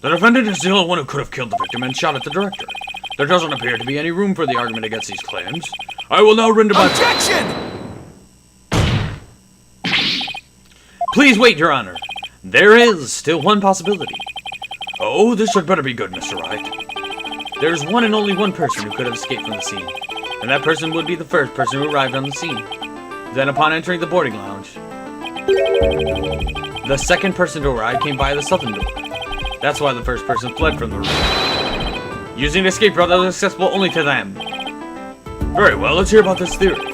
The defendant is the only one who could have killed the victim and shot at the director. There doesn't appear to be any room for the argument against these claims. I will now render my... Objection! Please wait, Your Honor. There is still one possibility. Oh, this had better be good, Mr. Wright. There's one and only one person who could have escaped from the scene, and that person would be the first person who arrived on the scene. Then, upon entering the boarding lounge, the second person to arrive came via the southern door. That's why the first person fled from the room, using an escape route that was accessible only to them. Very well, let's hear about this theory.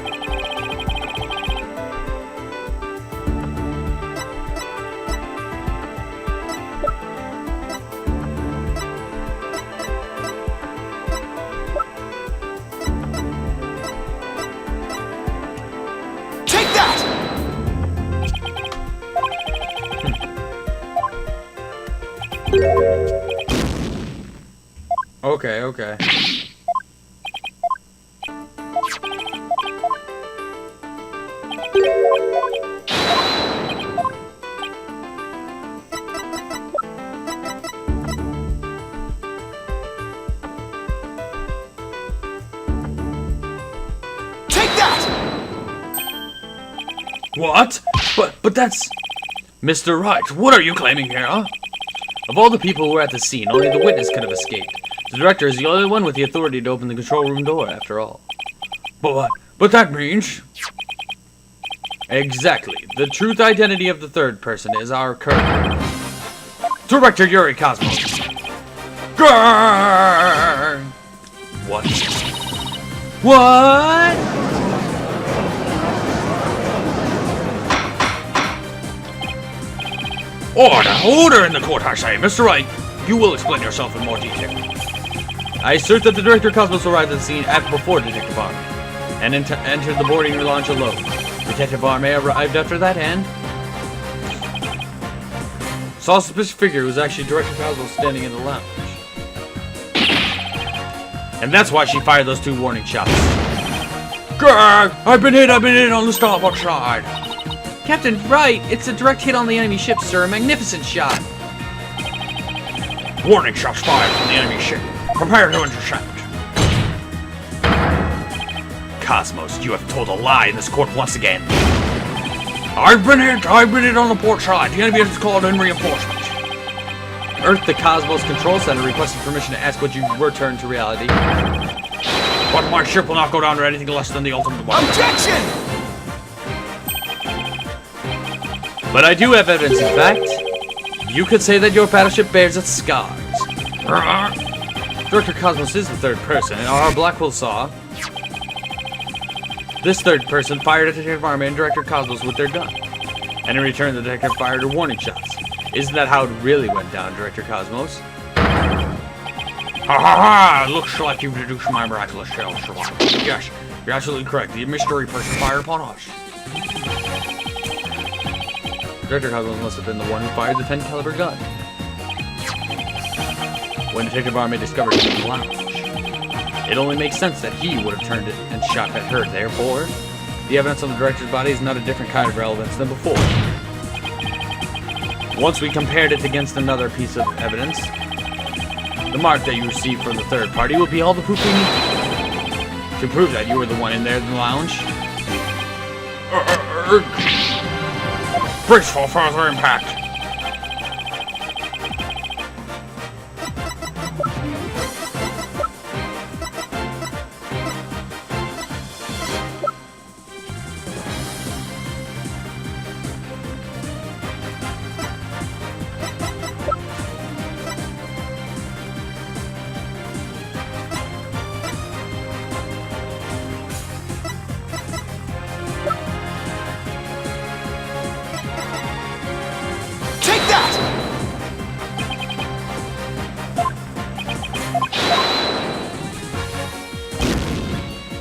Okay. Take that! What? But that's... Mr. Wright, what are you claiming here, huh? Of all the people who were at the scene, only the witness could have escaped. The director is the only one with the authority to open the control room door, after all. But that means... Exactly. The truth identity of the third person is our current... Director Yuri Cosmos. Grrr! What? What? Order in the court, I say. Mr. Wright, you will explain yourself in more detail. I assert that the Director Cosmos arrived at the scene before Detective Arme, and entered the boarding lounge alone. Detective Arme arrived after that and... saw a suspicious figure who was actually Director Cosmos standing in the lounge. And that's why she fired those 2 warning shots. Grrr! I've been hit on the starboard side! Captain Wright, it's a direct hit on the enemy ship, sir. A magnificent shot. Warning shots fired from the enemy ship. Prepare to intercept. Cosmos, you have told a lie in this court once again. I've been hit on the port side. The enemy has called in reinforcements. Earth, the Cosmos Control Center requested permission to ask would you return to reality. But my ship will not go down to anything less than the ultimate weapon. Objection! But I do have evidence, in fact. You could say that your battleship bears its scars. Director Cosmos is the third person, and our Blackwell saw this third person fired at Detective Arme and Director Cosmos with their gun. And in return, the detective fired her warning shots. Isn't that how it really went down, Director Cosmos? Ha ha ha! Looks like you've deduced my miraculous shell survival. Yes, you're absolutely correct. The mystery person fired upon us. Director Cosmos must have been the one who fired the 10 caliber gun. When Detective Arme discovered it in the lounge, it only makes sense that he would have turned it and shot at her. Therefore, the evidence on the director's body is not a different kind of relevance than before. Once we compared it against another piece of evidence, the mark that you received from the third party will be all the proof we need to prove that you were the one in there in the lounge. Brace for further impact.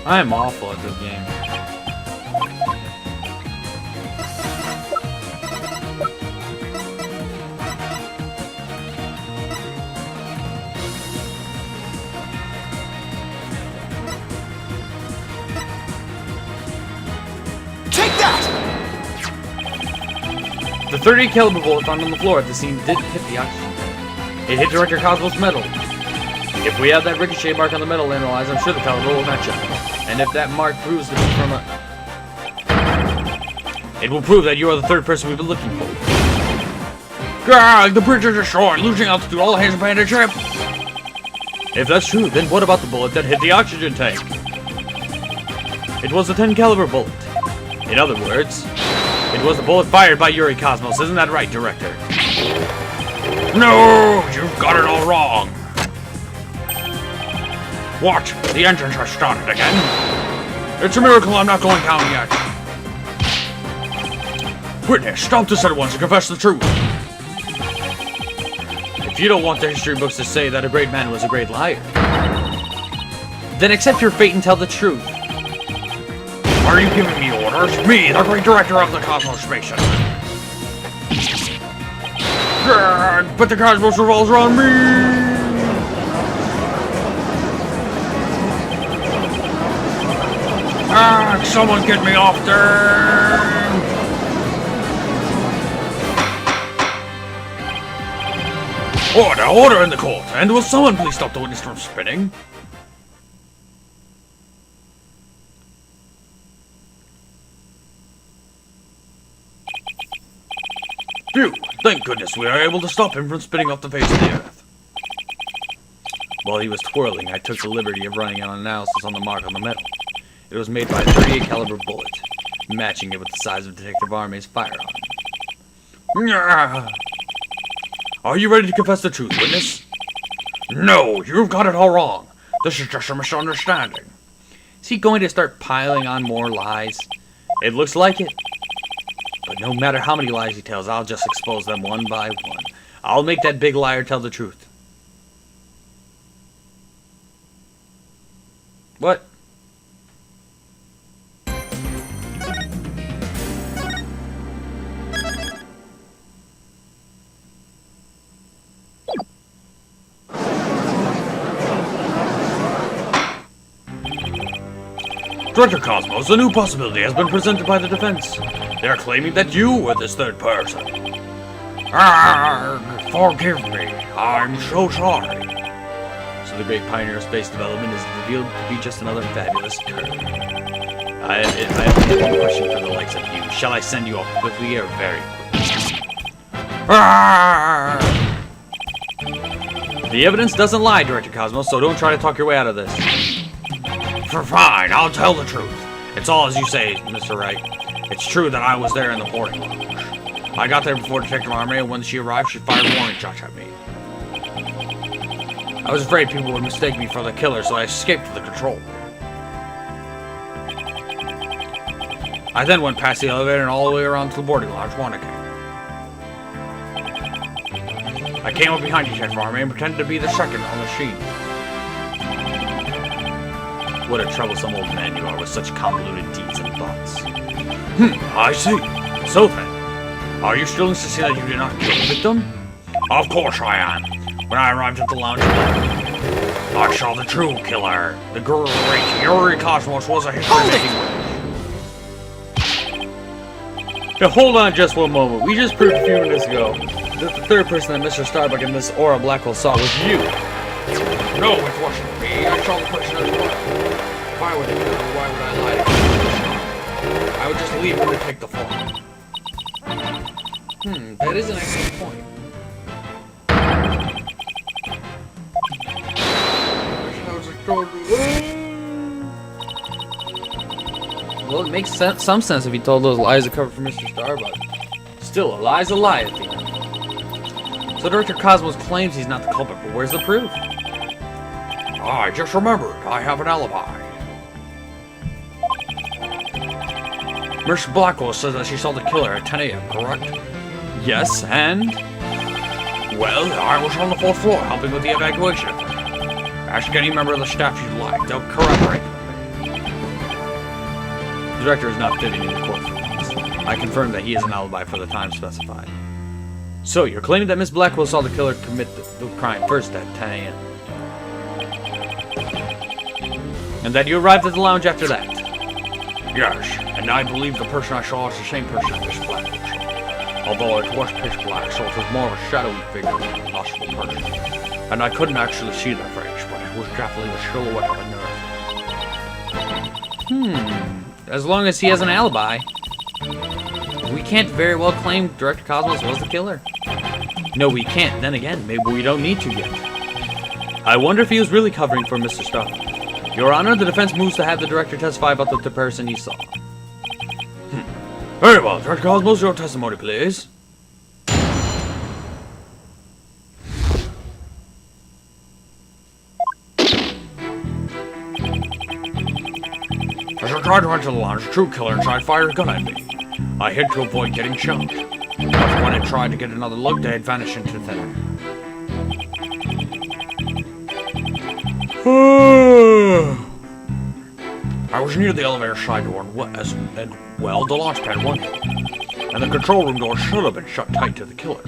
I am awful at this game. Take that! The .38 caliber bullet found on the floor at the scene didn't hit the oxygen tank. It hit Director Cosmos' metal. If we have that ricochet mark on the metal analyzer, I'm sure the caliber will match up. And if that mark proves to be from a... It will prove that you are the third person we've been looking for. Gah! The bridge is destroyed! Losing altitude, all hands abandon ship! If that's true, then what about the bullet that hit the oxygen tank? It was a 10 caliber bullet. In other words, it was the bullet fired by Yuri Cosmos. Isn't that right, Director? No! You've got it all wrong! What? The engines have started again? It's a miracle I'm not going down yet. Witness, stop this at once and confess the truth. If you don't want the history books to say that a great man was a great liar, then accept your fate and tell the truth. Are you giving me orders? Me, the great director of the Cosmos Station. But the Cosmos revolves around me! Ah, someone get me off there! Order, order in the court! And will someone please stop the witness from spinning? Phew! Thank goodness we are able to stop him from spinning off the face of the earth. While he was twirling, I took the liberty of running an analysis on the mark on the metal. It was made by a 38 caliber bullet, matching it with the size of Detective Army's firearm. Are you ready to confess the truth, witness? No, you've got it all wrong. This is just a misunderstanding. Is he going to start piling on more lies? It looks like it. But no matter how many lies he tells, I'll just expose them one by one. I'll make that big liar tell the truth. What? Director Cosmos, a new possibility has been presented by the defense. They are claiming that you were this third person. Forgive me. I'm so sorry. So the great pioneer of space development is revealed to be just another fabulous turd. I have one question for the likes of you. Shall I send you off quickly or very quickly? The evidence doesn't lie, Director Cosmos, so don't try to talk your way out of this. Fine, I'll tell the truth. It's all as you say, Mr. Wright. It's true that I was there in the boarding lounge. I got there before Detective Army, and when she arrived, she fired warning shots at me. I was afraid people would mistake me for the killer, so I escaped to the control room. I then went past the elevator and all the way around to the boarding lounge one again. I came up behind Detective Army and pretended to be the second on the machine. What a troublesome old man you are with such convoluted deeds and thoughts. I see. So then, are you still insisting that you did not kill the victim? Of course I am. When I arrived at the lounge, I saw the true killer. The great Yuri Cosmos was a history-making witch. Now hold on just one moment. We just proved a few minutes ago that the third person that Mr. Starbuck and Miss Aura Blackwell saw was you. No, it wasn't me. I saw the person as well. Why would I lie to you? I would just leave him to take the fall. That is an excellent point. Well, it makes some sense if he told those lies to cover for Mr. Starbuck. Still, a lie's a lie at the end. So Director Cosmos claims he's not the culprit, but where's the proof? I just remembered. I have an alibi. Miss Blackwell says that she saw the killer at 10 a.m., correct? Yes, and? Well, I was on the 4th floor helping with the evacuation effort. Ask any member of the staff you'd like. They'll corroborate. The director is not fitting into court for once. I confirm that he has an alibi for the time specified. So, you're claiming that Miss Blackwell saw the killer commit the crime first at 10 a.m. And that you arrived at the lounge after that? Yes, and I believe the person I saw is the same person as Miss Blackwell. Although it was pitch black, so it was more of a shadowy figure than a possible person. And I couldn't actually see their face, but it was definitely the silhouette of a nurse. As long as he has an alibi. We can't very well claim Director Cosmos was the killer. No, we can't. Then again, maybe we don't need to yet. I wonder if he was really covering for Mr. Starbuck. Your Honor, the defense moves to have the director testify about the person he saw. Very well, Director Cosmos, your testimony, please. As I tried to enter the lounge, a true killer inside fired a gun at me. I hid to avoid getting shot. But when I tried to get another look, they had vanished into thin air. I was near the elevator side door, and well, the launch pad won it. And the control room door should have been shut tight to the killer.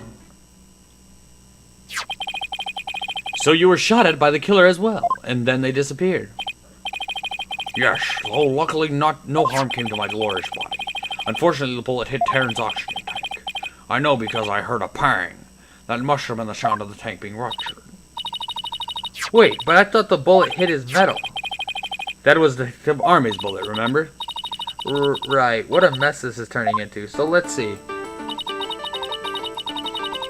So you were shot at by the killer as well, and then they disappeared. Yes, though luckily no harm came to my glorious body. Unfortunately, the bullet hit Terran's oxygen tank. I know because I heard a pang. That must have been the sound of the tank being ruptured. Wait, but I thought the bullet hit his metal. That was the Army's bullet, remember? Right, what a mess this is turning into. So let's see.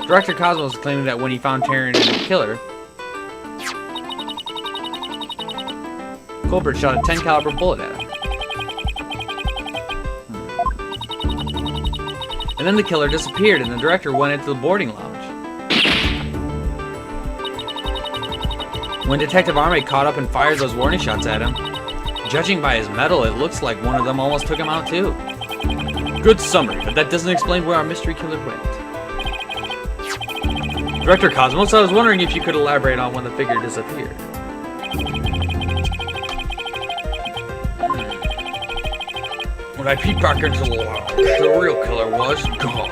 Director Cosmos is claiming that when he found Terran and the killer, Colbert shot a 10 caliber bullet at him. And then the killer disappeared and the director went into the boarding lounge. When Detective Arme caught up and fired those warning shots at him, judging by his metal, it looks like one of them almost took him out too. Good summary, but that doesn't explain where our mystery killer went. Director Cosmos, I was wondering if you could elaborate on when the figure disappeared. When I peeked back into the lounge, the real killer was gone.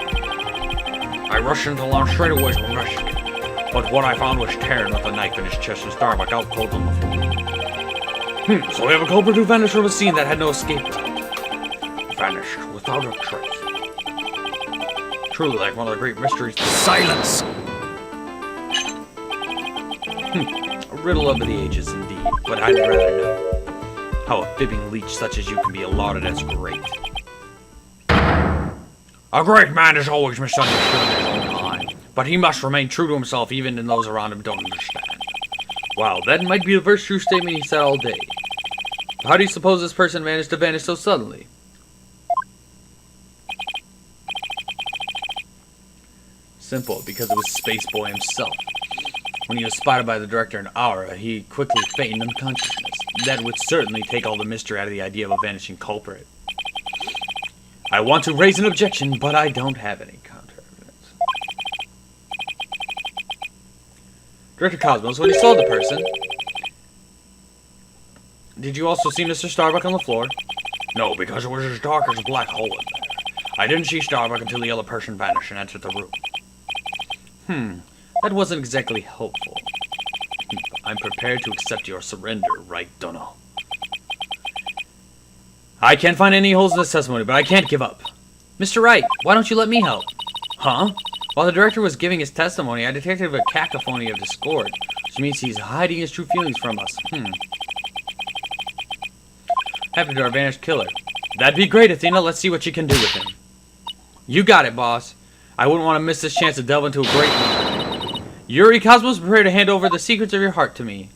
I rushed into the lounge straight away to investigate. But what I found was Terran with a knife in his chest and Starbuck out cold on the floor. So we have a culprit who vanished from a scene that had no escape route. Vanished without a trace. Truly like one of the great mysteries. Silence! A riddle of the ages indeed, but I'd rather know how a fibbing leech such as you can be lauded as great. A great man is always misunderstood in his own mind, but he must remain true to himself even when those around him don't understand. Wow, that might be the first true statement he said all day. How do you suppose this person managed to vanish so suddenly? Simple, because it was Space Boy himself. When he was spotted by the director in Aura, he quickly feigned unconsciousness. That would certainly take all the mystery out of the idea of a vanishing culprit. I want to raise an objection, but I don't have any counter-evidence. Director Cosmos, when you saw the person, did you also see Mr. Starbuck on the floor? No, because it was as dark as a black hole in there. I didn't see Starbuck until the other person vanished and entered the room. That wasn't exactly hopeful. I'm prepared to accept your surrender, Wright Dunno. I can't find any holes in this testimony, but I can't give up. Mr. Wright, why don't you let me help? Huh? While the director was giving his testimony, I detected a cacophony of discord, which means he's hiding his true feelings from us. Happened to our vanished killer. That'd be great, Athena. Let's see what you can do with him. You got it, boss. I wouldn't want to miss this chance to delve into a great one. Yuri Cosmos, prepare to hand over the secrets of your heart to me.